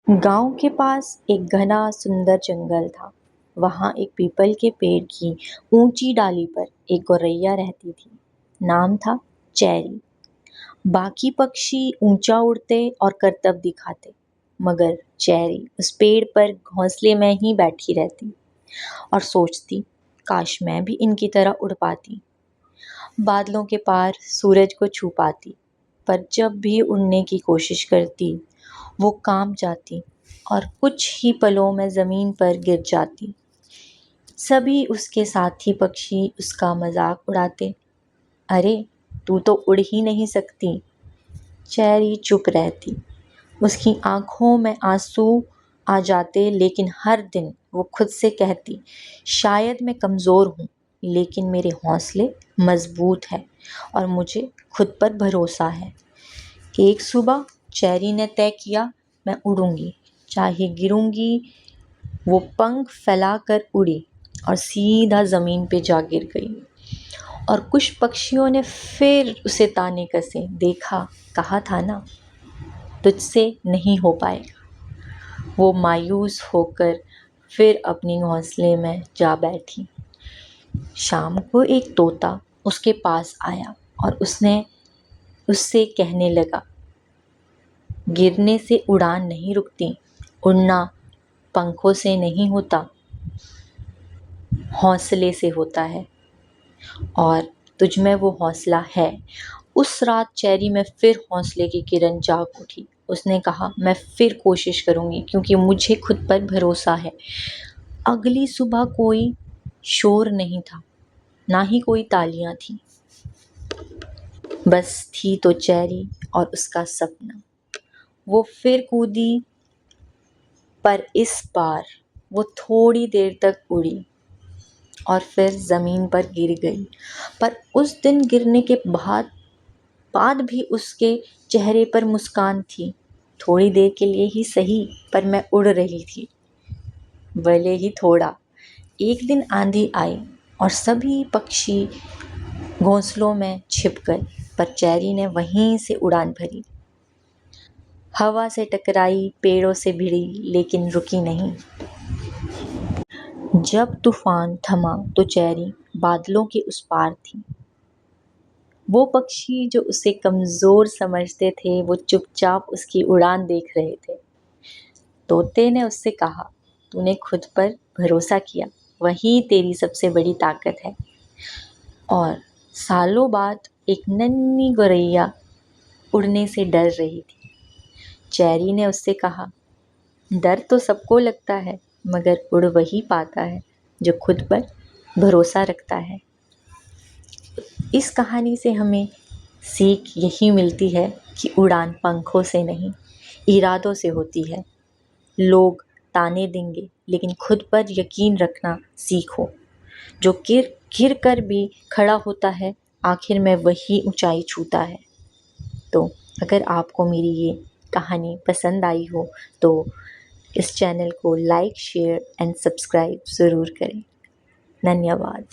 गांव के पास एक घना सुंदर जंगल था। वहां एक पीपल के पेड़ की ऊंची डाली पर एक गौरैया रहती थी। नाम था चैरी। बाकी पक्षी ऊंचा उड़ते और करतब दिखाते, मगर चैरी उस पेड़ पर घोंसले में ही बैठी रहती और सोचती, काश मैं भी इनकी तरह उड़ पाती, बादलों के पार सूरज को छू पाती। पर जब भी उड़ने की कोशिश करती, वो कांप जाती और कुछ ही पलों में जमीन पर गिर जाती। सभी उसके साथी पक्षी उसका मजाक उड़ाते, अरे तू तो उड़ ही नहीं सकती। चैरी चुप रहती। उसकी आंखों में आंसू आ जाते, लेकिन हर दिन वो खुद से कहती, शायद मैं कमज़ोर हूँ, लेकिन मेरे हौसले मजबूत हैं और मुझे खुद पर भरोसा है। एक सुबह चैरी ने तय किया, मैं उड़ूंगी, चाहे गिरूंगी। वो पंख फैलाकर उड़ी और सीधा ज़मीन पे जा गिर गई। और कुछ पक्षियों ने फिर उसे ताने कसे, देखा, कहा था ना, तुझसे नहीं हो पाएगा। वो मायूस होकर फिर अपनी घोंसले में जा बैठी। शाम को एक तोता उसके पास आया और उसने उससे कहने लगा, गिरने से उड़ान नहीं रुकती, उड़ना पंखों से नहीं होता, हौसले से होता है, और तुझ में वो हौसला है। उस रात चैरी में फिर हौसले की किरण जाग उठी। उसने कहा, मैं फिर कोशिश करूंगी, क्योंकि मुझे खुद पर भरोसा है। अगली सुबह कोई शोर नहीं था, ना ही कोई तालियां थी, बस थी तो चैरी और उसका सपना। वो फिर कूदी, पर इस बार वो थोड़ी देर तक उड़ी और फिर ज़मीन पर गिर गई। पर उस दिन गिरने के बाद भी उसके चेहरे पर मुस्कान थी। थोड़ी देर के लिए ही सही, पर मैं उड़ रही थी, भले ही थोड़ा। एक दिन आंधी आई और सभी पक्षी घोंसलों में छिप गए, पर चैरी ने वहीं से उड़ान भरी। हवा से टकराई, पेड़ों से भिड़ी, लेकिन रुकी नहीं। जब तूफान थमा तो चैरी बादलों के उस पार थी। वो पक्षी जो उसे कमजोर समझते थे, वो चुपचाप उसकी उड़ान देख रहे थे। तोते ने उससे कहा, तूने खुद पर भरोसा किया, वही तेरी सबसे बड़ी ताकत है। और सालों बाद एक नन्ही गौरैया उड़ने से डर रही थी। चैरी ने उससे कहा, डर तो सबको लगता है, मगर उड़ वही पाता है जो खुद पर भरोसा रखता है। इस कहानी से हमें सीख यही मिलती है कि उड़ान पंखों से नहीं, इरादों से होती है। लोग ताने देंगे, लेकिन खुद पर यकीन रखना सीखो। जो गिर गिर कर भी खड़ा होता है, आखिर में वही ऊंचाई छूता है। तो अगर आपको मेरी ये कहानी पसंद आई हो तो इस चैनल को लाइक, शेयर एंड सब्सक्राइब ज़रूर करें। धन्यवाद।